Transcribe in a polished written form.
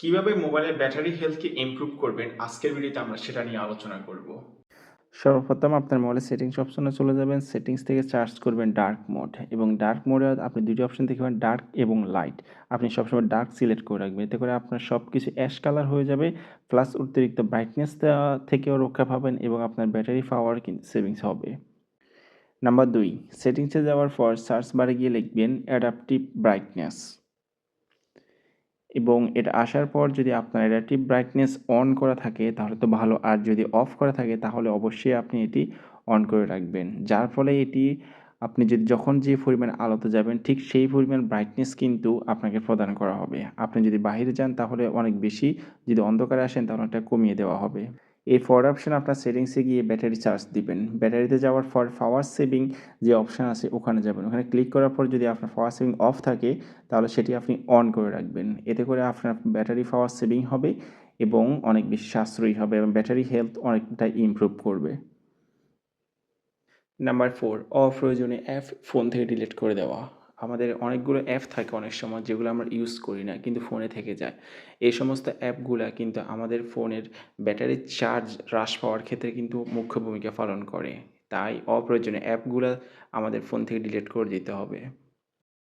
কিভাবে মোবাইলের battery হেলথকে improve করবেন? আজকের ভিডিওতে আমরা সেটা নিয়ে আলোচনা করব। সর্বপ্রথম আপনার মোবাইলের সেটিংস অপশনে চলে যাবেন। সেটিংস থেকে সার্চ করবেন ডার্ক মোড এবং ডার্ক মোডে আপনি ২ টি অপশন দেখতে পাবেন, ডার্ক এবং লাইট। আপনি সবসময় ডার্ক সিলেক্ট করে রাখবেন। এতে করে আপনার সবকিছু অ্যাশ কালার হয়ে যাবে। প্লাস অতিরিক্ত ব্রাইটনেস থেকেও রক্ষা পাবেন এবং আপনার ব্যাটারি পাওয়ার কিন্তু সেভিংস হবে। নাম্বার ২, সেটিংসে যাওয়ার পর সার্চ বারে গিয়ে লিখবেন অ্যাডাপটিভ ব্রাইটনেস এবং এটা আসার পর যদি আপনার অ্যাডাপটিভ ব্রাইটনেস অন করা থাকে তাহলে তো ভালো। আর যদি অফ করা থাকে তাহলে অবশ্যই আপনি এটি অন করে রাখবেন। যার ফলে এটি আপনি যদি যখন যে পরিমাণ আলোতে যাবেন ঠিক সেই পরিমাণ ব্রাইটনেস কিন্তু আপনাকে প্রদান করা হবে। আপনি যদি বাহিরে যান তাহলে অনেক বেশি, যদি অন্ধকারে আসেন তাহলে অনেকটা কমিয়ে দেওয়া হবে। এই ফর অপশন আপনার সেটিংসে গিয়ে ব্যাটারি চার্জ দিবেন। ব্যাটারিতে যাওয়ার পর পাওয়ার সেভিং যে অপশন আছে ওখানে যাবেন। ওখানে ক্লিক করার পর যদি আপনার পাওয়ার সেভিং অফ থাকে তাহলে সেটি আপনি অন করে রাখবেন। এতে করে আপনার ব্যাটারি পাওয়ার সেভিং হবে এবং অনেক বেশি সাশ্রয়ী হবে এবং ব্যাটারি হেলথ অনেকটা ইমপ্রুভ করবে। নাম্বার 4, অপ্রয়োজনীয় অ্যাপ ফোন থেকে ডিলিট করে দেওয়া। আমাদের অনেকগুলো অ্যাপ থাকে অনেক সময় যেগুলো আমরা ইউজ করি না কিন্তু ফোনে থেকে যায়। এই সমস্ত অ্যাপগুলা কিন্তু আমাদের ফোনের ব্যাটারির চার্জ হ্রাস পাওয়ার ক্ষেত্রে কিন্তু মুখ্য ভূমিকা পালন করে। তাই অপ্রয়োজনীয় অ্যাপগুলা আমাদের ফোন থেকে ডিলিট করে দিতে হবে।